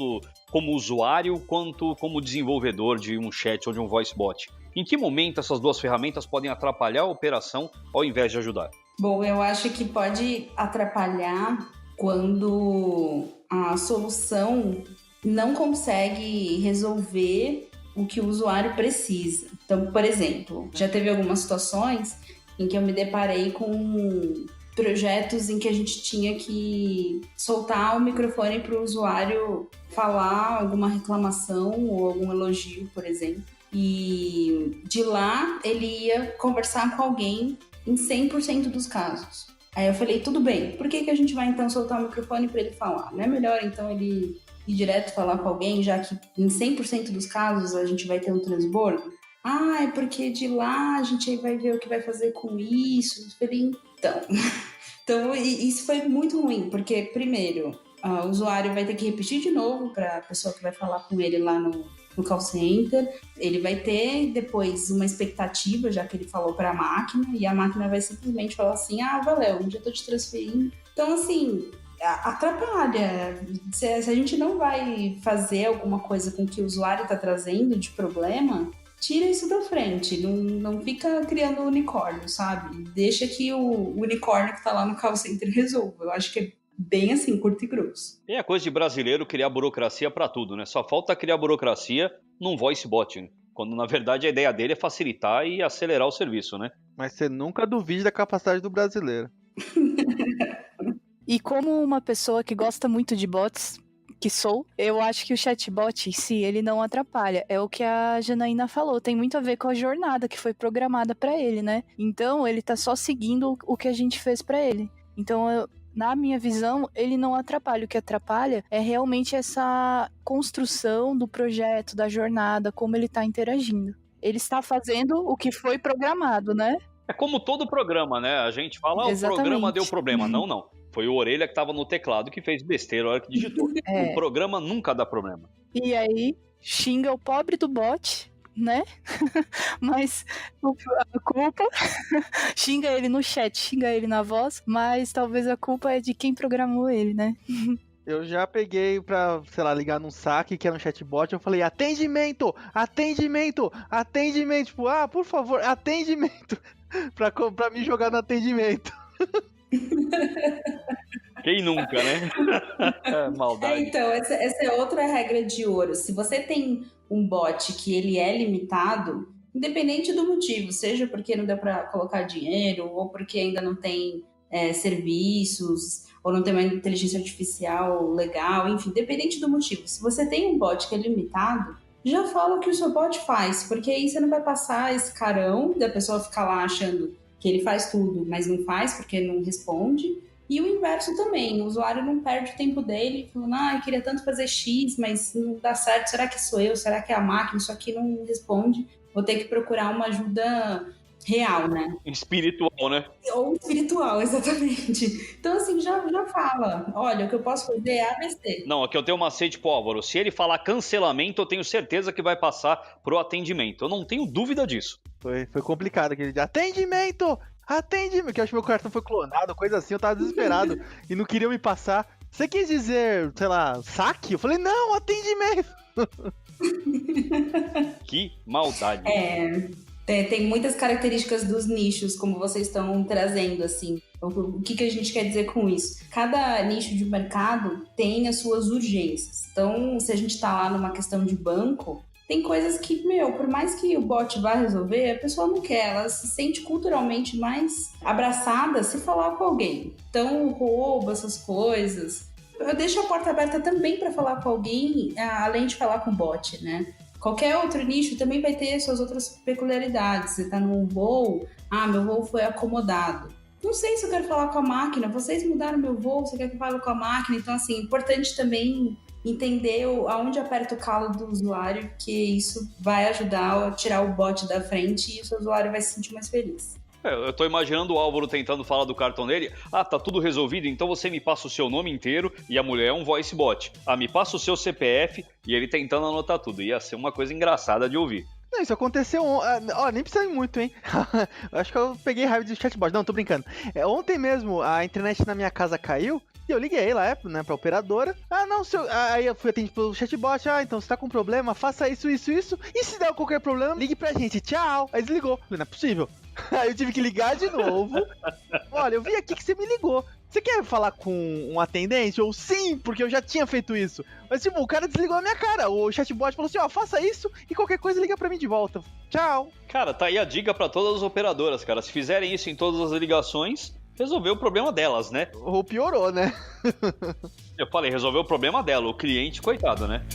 como usuário quanto como desenvolvedor de um chat ou de um voice bot. Em que momento essas duas ferramentas podem atrapalhar a operação ao invés de ajudar? Bom, eu acho que pode atrapalhar quando a solução não consegue resolver o que o usuário precisa. Então, por exemplo, já teve algumas situações em que eu me deparei com projetos em que a gente tinha que soltar o microfone para o usuário falar alguma reclamação ou algum elogio, por exemplo. E de lá ele ia conversar com alguém em 100% dos casos. Aí eu falei, tudo bem, por que a gente vai então soltar o microfone para ele falar? Não é melhor então ele ir direto falar com alguém, já que em 100% dos casos a gente vai ter um transbordo? Ah, é porque de lá a gente aí vai ver o que vai fazer com isso. Eu falei, então isso foi muito ruim, porque primeiro, o usuário vai ter que repetir de novo para a pessoa que vai falar com ele lá no call center, ele vai ter depois uma expectativa, já que ele falou para a máquina, e a máquina vai simplesmente falar assim, valeu, já estou te transferindo. Então, assim, atrapalha. Se a gente não vai fazer alguma coisa com o que o usuário está trazendo de problema, tira isso da frente, não fica criando unicórnio, sabe? Deixa que o unicórnio que está lá no call center resolva. Eu acho que é bem assim, curto e grosso. É a coisa de brasileiro criar burocracia para tudo, né? Só falta criar burocracia num voice bot, né? Quando na verdade a ideia dele é facilitar e acelerar o serviço, né? Mas você nunca duvide da capacidade do brasileiro. E como uma pessoa que gosta muito de bots, que sou, eu acho que o chatbot em si, ele não atrapalha. É o que a Janaína falou, tem muito a ver com a jornada que foi programada para ele, né? Então, ele tá só seguindo o que a gente fez para ele. Então, na minha visão, ele não atrapalha. O que atrapalha é realmente essa construção do projeto, da jornada, como ele tá interagindo. Ele está fazendo o que foi programado, né? É como todo programa, né? A gente fala, o programa deu problema. Não. Foi o Orelha que estava no teclado que fez besteira na hora que digitou. O programa nunca dá problema. E aí, xinga o pobre do bot, né? Mas a culpa... xinga ele no chat, xinga ele na voz, mas talvez a culpa é de quem programou ele, né? Eu já peguei pra, sei lá, ligar num saque que era um chatbot, eu falei, atendimento! Tipo, por favor, atendimento! pra me jogar no atendimento. Quem nunca, né? Maldade. Então, essa é outra regra de ouro. Se você tem um bot que ele é limitado, independente do motivo, seja porque não deu para colocar dinheiro, ou porque ainda não tem serviços, ou não tem uma inteligência artificial legal, enfim, independente do motivo. Se você tem um bot que é limitado, já fala o que o seu bot faz, porque aí você não vai passar esse carão da pessoa ficar lá achando que ele faz tudo, mas não faz porque não responde. E o inverso também, o usuário não perde o tempo dele falando, eu queria tanto fazer X, mas não dá certo, será que sou eu? Será que é a máquina? Isso aqui não responde. Vou ter que procurar uma ajuda real, né? Espiritual, né? Ou espiritual, exatamente. Então, assim, já fala, olha, o que eu posso fazer é ABC. Não, aqui eu tenho um macete pro Álvaro. Se ele falar cancelamento, eu tenho certeza que vai passar pro atendimento. Eu não tenho dúvida disso. Foi complicado aquele dia. Atendimento! Que eu acho que meu cartão foi clonado, coisa assim, eu tava desesperado e não queriam me passar. Você quis dizer, sei lá, saque? Eu falei, não, atendimento! Que maldade. Tem muitas características dos nichos, como vocês estão trazendo, assim. O que a gente quer dizer com isso? Cada nicho de mercado tem as suas urgências. Então, se a gente tá lá numa questão de banco, tem coisas que, por mais que o bot vá resolver, a pessoa não quer, ela se sente culturalmente mais abraçada se falar com alguém. Então, roubo, essas coisas. Eu deixo a porta aberta também para falar com alguém, além de falar com o bot, né? Qualquer outro nicho também vai ter suas outras peculiaridades. Você tá num voo, meu voo foi acomodado. Não sei se eu quero falar com a máquina, vocês mudaram meu voo, você quer que eu fale com a máquina? Então, assim, importante também entender aonde aperta o calo do usuário, que isso vai ajudar a tirar o bot da frente e o seu usuário vai se sentir mais feliz. Eu tô imaginando o Álvaro tentando falar do cartão dele. Tá tudo resolvido, então você me passa o seu nome inteiro e a mulher é um voice bot. Me passa o seu CPF e ele tentando anotar tudo. Ia ser uma coisa engraçada de ouvir. Não, isso aconteceu nem precisa ir muito, hein? Acho que eu peguei raiva de chatbot. Não, tô brincando. Ontem mesmo a internet na minha casa caiu. E eu liguei lá, né, pra operadora. Aí eu fui atendido pelo chatbot. Então você tá com problema, faça isso. E se der qualquer problema, ligue pra gente. Tchau. Aí desligou. Falei, não é possível. Aí eu tive que ligar de novo. Olha, eu vi aqui que você me ligou. Você quer falar com um atendente? Ou sim, porque eu já tinha feito isso. Mas tipo, o cara desligou a minha cara. O chatbot falou assim, faça isso e qualquer coisa liga pra mim de volta. Tchau. Cara, tá aí a dica pra todas as operadoras, cara. Se fizerem isso em todas as ligações, resolveu o problema delas, né? Ou piorou, né? Eu falei, resolveu o problema dela, o cliente, coitado, né?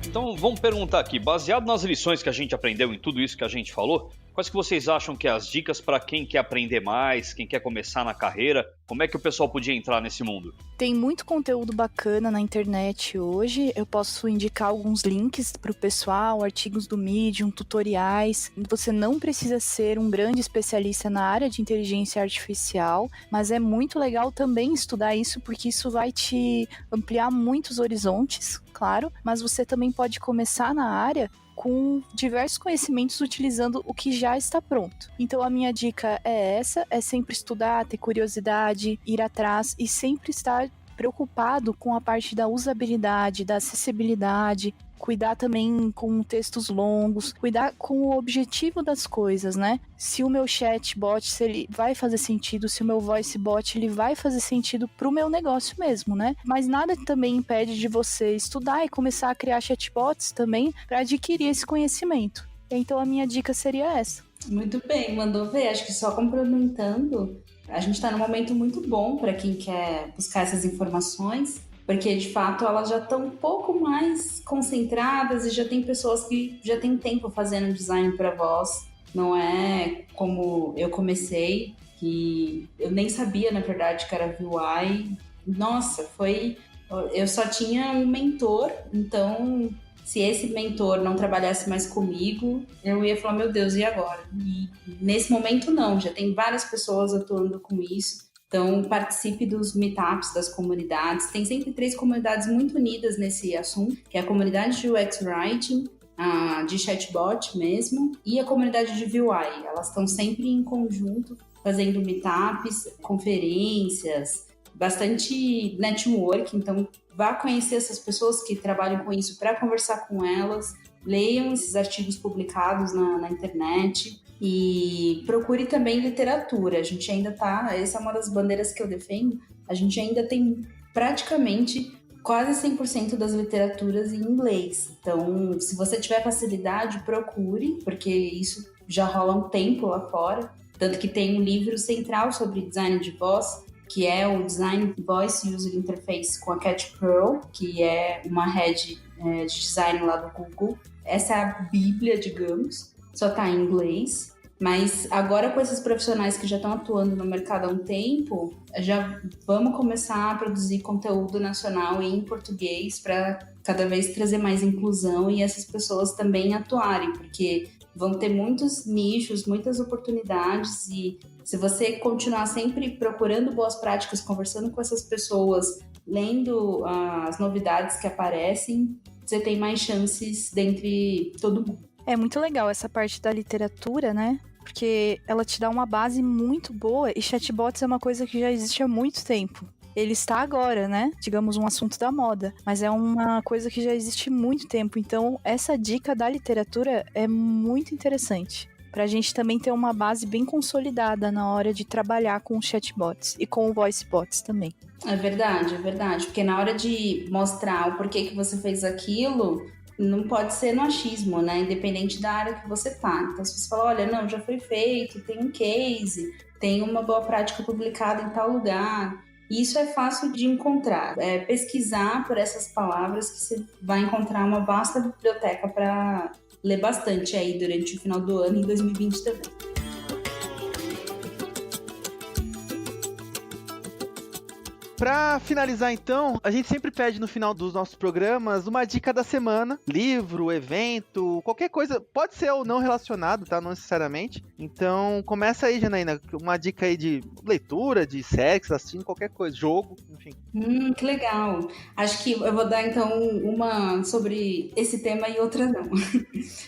Então, vamos perguntar aqui, baseado nas lições que a gente aprendeu em tudo isso que a gente falou, quais que vocês acham que é as dicas para quem quer aprender mais, quem quer começar na carreira, como é que o pessoal podia entrar nesse mundo? Tem muito conteúdo bacana na internet hoje, eu posso indicar alguns links para o pessoal, artigos do Medium, tutoriais. Você não precisa ser um grande especialista na área de inteligência artificial, mas é muito legal também estudar isso, porque isso vai te ampliar muitos horizontes, claro, mas você também pode começar na área com diversos conhecimentos utilizando o que já está pronto. Então a minha dica é essa, é sempre estudar, ter curiosidade, ir atrás e sempre estar preocupado com a parte da usabilidade, da acessibilidade, cuidar também com textos longos, cuidar com o objetivo das coisas, né? Se o meu chatbot, se ele vai fazer sentido, se o meu voice bot, ele vai fazer sentido pro meu negócio mesmo, né? Mas nada também impede de você estudar e começar a criar chatbots também para adquirir esse conhecimento. Então a minha dica seria essa. Muito bem, mandou ver. Acho que só complementando, a gente está num momento muito bom para quem quer buscar essas informações, porque de fato elas já estão um pouco mais concentradas e já tem pessoas que já têm tempo fazendo design para voz. Não é como eu comecei, que eu nem sabia na verdade que era UI. Nossa, eu só tinha um mentor, então se esse mentor não trabalhasse mais comigo, eu ia falar, meu Deus, e agora? E nesse momento não, já tem várias pessoas atuando com isso. Então, participe dos meetups das comunidades. Tem sempre 3 comunidades muito unidas nesse assunto, que é a comunidade de UX Writing, a de chatbot mesmo, e a comunidade de VUI. Elas estão sempre em conjunto, fazendo meetups, conferências, bastante network. Então, vá conhecer essas pessoas que trabalham com isso para conversar com elas. Leiam esses artigos publicados na internet. E procure também literatura. A gente ainda essa é uma das bandeiras que eu defendo, a gente ainda tem praticamente quase 100% das literaturas em inglês. Então, se você tiver facilidade, procure, porque isso já rola um tempo lá fora. Tanto que tem um livro central sobre design de voz, que é o Design Voice User Interface com a Cat Pearl, que é uma head de design lá do Google. Essa é a bíblia, digamos, só está em inglês. Mas agora com esses profissionais que já estão atuando no mercado há um tempo, já vamos começar a produzir conteúdo nacional em português para cada vez trazer mais inclusão e essas pessoas também atuarem, porque vão ter muitos nichos, muitas oportunidades e se você continuar sempre procurando boas práticas, conversando com essas pessoas, lendo as novidades que aparecem, você tem mais chances dentre todo mundo. É muito legal essa parte da literatura, né? Porque ela te dá uma base muito boa e chatbots é uma coisa que já existe há muito tempo. Ele está agora, né? Digamos, um assunto da moda. Mas é uma coisa que já existe há muito tempo. Então, essa dica da literatura é muito interessante. Pra gente também ter uma base bem consolidada na hora de trabalhar com os chatbots e com o voicebots também. É verdade. Porque na hora de mostrar o porquê que você fez aquilo, não pode ser no achismo, né? Independente da área que você tá. Então, se você fala, olha, não, já foi feito, tem um case, tem uma boa prática publicada em tal lugar. E isso é fácil de encontrar. É pesquisar por essas palavras que você vai encontrar uma vasta biblioteca para ler bastante aí durante o final do ano, em 2020 também. Pra finalizar, então, a gente sempre pede no final dos nossos programas uma dica da semana. Livro, evento, qualquer coisa. Pode ser ou não relacionado, tá? Não necessariamente. Então, começa aí, Janaína. Uma dica aí de leitura, de sexo, assistindo, qualquer coisa. Jogo, enfim. Que legal. Acho que eu vou dar, então, uma sobre esse tema e outra não.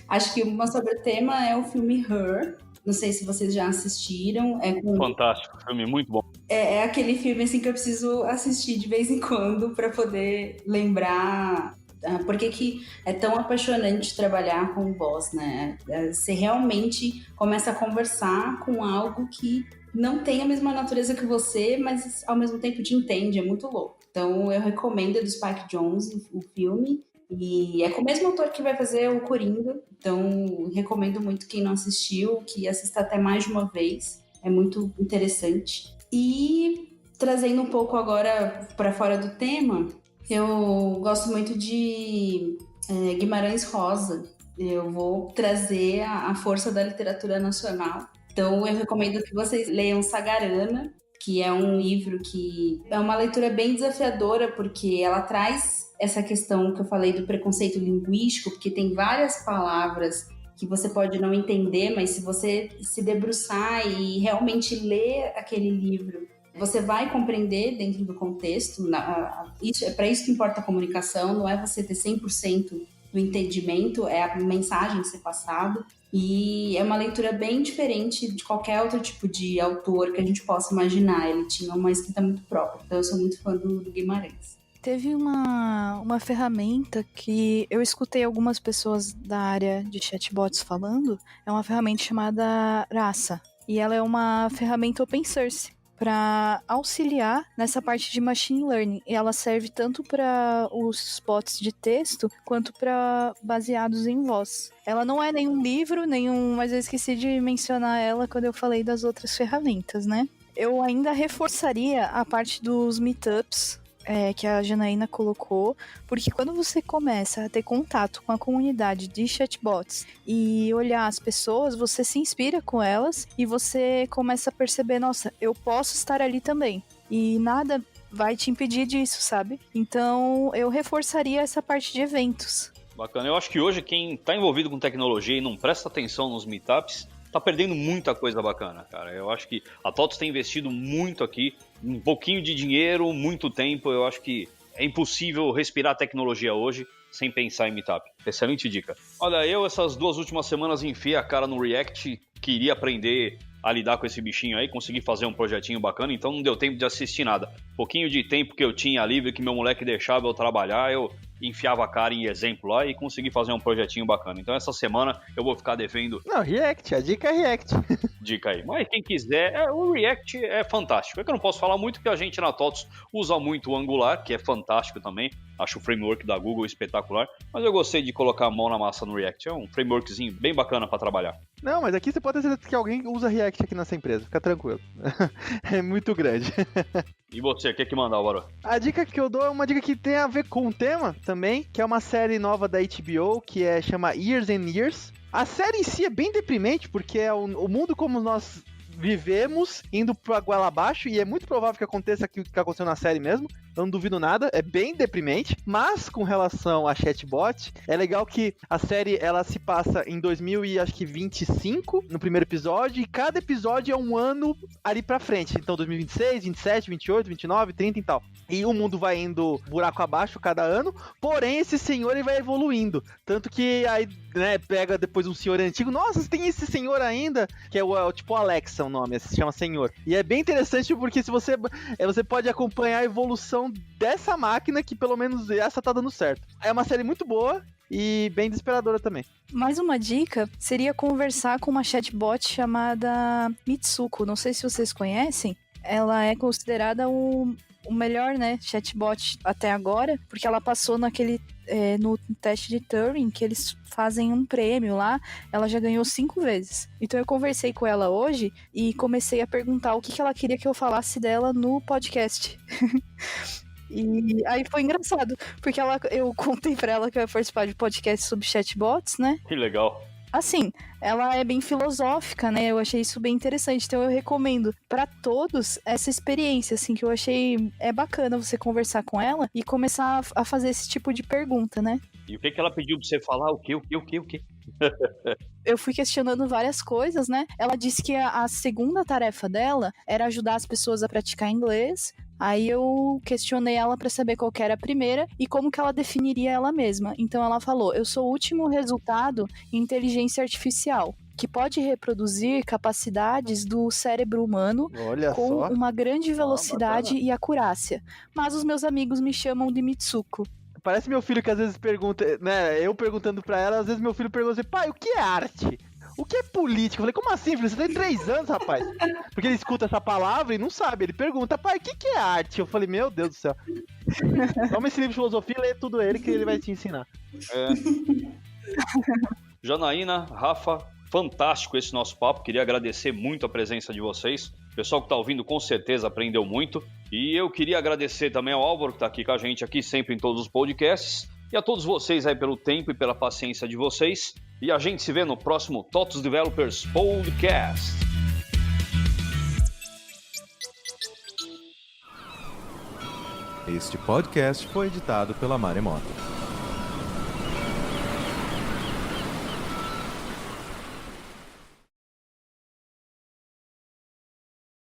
Acho que uma sobre o tema é o filme Her. Não sei se vocês já assistiram. Fantástico, filme muito bom. É aquele filme assim, que eu preciso assistir de vez em quando para poder lembrar por que é tão apaixonante trabalhar com voz, né? Você realmente começa a conversar com algo que não tem a mesma natureza que você, mas ao mesmo tempo te entende, é muito louco. Então eu recomendo, do Spike Jonze, o filme. E é com o mesmo autor que vai fazer o Coringa, então recomendo muito quem não assistiu, que assista até mais de uma vez, é muito interessante. E trazendo um pouco agora para fora do tema, eu gosto muito de Guimarães Rosa, eu vou trazer a força da literatura nacional, então eu recomendo que vocês leiam Sagarana, que é um livro que é uma leitura bem desafiadora, porque ela traz essa questão que eu falei do preconceito linguístico, porque tem várias palavras que você pode não entender, mas se você se debruçar e realmente ler aquele livro, você vai compreender dentro do contexto. É para isso que importa a comunicação, não é você ter 100% do entendimento, é a mensagem ser passada. E é uma leitura bem diferente de qualquer outro tipo de autor que a gente possa imaginar. Ele tinha uma escrita muito própria, então eu sou muito fã do Guimarães. Teve uma ferramenta que eu escutei algumas pessoas da área de chatbots falando, é uma ferramenta chamada Rasa, e ela é uma ferramenta open source para auxiliar nessa parte de machine learning, e ela serve tanto para os bots de texto quanto para baseados em voz. Ela não é nenhum livro, mas eu esqueci de mencionar ela quando eu falei das outras ferramentas, né? Eu ainda reforçaria a parte dos meetups, que a Janaína colocou, porque quando você começa a ter contato com a comunidade de chatbots e olhar as pessoas, você se inspira com elas e você começa a perceber, nossa, eu posso estar ali também. E nada vai te impedir disso, sabe? Então, eu reforçaria essa parte de eventos. Bacana. Eu acho que hoje quem está envolvido com tecnologia e não presta atenção nos meetups tá perdendo muita coisa bacana, cara. Eu acho que a TOTOS tem investido muito aqui, um pouquinho de dinheiro, muito tempo. Eu acho que é impossível respirar tecnologia hoje sem pensar em meetup. Excelente dica. Olha, eu essas 2 últimas semanas enfiei a cara no React, queria aprender a lidar com esse bichinho aí, consegui fazer um projetinho bacana, então não deu tempo de assistir nada. Pouquinho de tempo que eu tinha livre, que meu moleque deixava eu trabalhar, eu enfiava a cara em exemplo lá e consegui fazer um projetinho bacana. Então essa semana eu vou ficar devendo... Não, React, a dica é React. Dica aí. Mas quem quiser, o React é fantástico. É que eu não posso falar muito, porque a gente na TOTOS usa muito o Angular, que é fantástico também. Acho o framework da Google espetacular. Mas eu gostei de colocar a mão na massa no React. É um frameworkzinho bem bacana para trabalhar. Não, mas aqui você pode ter certeza que alguém usa React aqui nessa empresa. Fica tranquilo. É muito grande. E você, o que manda, Álvaro? A dica que eu dou é uma dica que tem a ver com o tema também, que é uma série nova da HBO, que chama Years and Years. A série em si é bem deprimente, porque é o mundo como nós vivemos indo pra goela abaixo, e é muito provável que aconteça aquilo que aconteceu na série mesmo. Eu não duvido nada, é bem deprimente. Mas com relação a chatbot, é legal que a série ela se passa em 2025 no primeiro episódio, e cada episódio é um ano ali pra frente. Então 2026, 27, 28, 29, 30 e tal. E o mundo vai indo buraco abaixo cada ano, porém esse senhor ele vai evoluindo. Tanto que aí, né, pega depois um senhor antigo, nossa, você tem esse senhor ainda? Que é o tipo Alexa o nome, se chama senhor. E é bem interessante porque se você pode acompanhar a evolução dessa máquina, que pelo menos essa tá dando certo. É uma série muito boa e bem desesperadora também. Mais uma dica seria conversar com uma chatbot chamada Mitsuko. Não sei se vocês conhecem. Ela é considerada o melhor, né, chatbot até agora, porque ela passou no teste de Turing, que eles fazem um prêmio lá, ela já ganhou 5 vezes. Então eu conversei com ela hoje e comecei a perguntar o que ela queria que eu falasse dela no podcast. E aí foi engraçado, porque eu contei pra ela que eu ia participar de podcast sobre chatbots, né? Que legal. Assim, ela é bem filosófica, né? Eu achei isso bem interessante. Então eu recomendo pra todos essa experiência, assim, que eu achei bacana você conversar com ela e começar a fazer esse tipo de pergunta, né? E o que ela pediu pra você falar? O quê? Eu fui questionando várias coisas, né? Ela disse que a segunda tarefa dela era ajudar as pessoas a praticar inglês. Aí eu questionei ela pra saber qual que era a primeira e como que ela definiria ela mesma. Então ela falou: eu sou o último resultado em inteligência artificial, que pode reproduzir capacidades do cérebro humano com uma grande velocidade e acurácia. Mas os meus amigos me chamam de Mitsuko. Parece meu filho que às vezes pergunta, né? Eu perguntando pra ela, às vezes meu filho pergunta assim: pai, o que é arte? O que é política? Eu falei: como assim, filho? Você tem 3 anos, rapaz. Porque ele escuta essa palavra e não sabe. Ele pergunta: pai, o que é arte? Eu falei: meu Deus do céu. Toma esse livro de filosofia e lê tudo ele que ele vai te ensinar. Janaína, Rafa, fantástico esse nosso papo. Queria agradecer muito a presença de vocês. O pessoal que está ouvindo com certeza aprendeu muito. E eu queria agradecer também ao Álvaro, que está aqui com a gente aqui sempre em todos os podcasts. E a todos vocês aí pelo tempo e pela paciência de vocês. E a gente se vê no próximo TOTOS Developers Podcast. Este podcast foi editado pela Maremoto.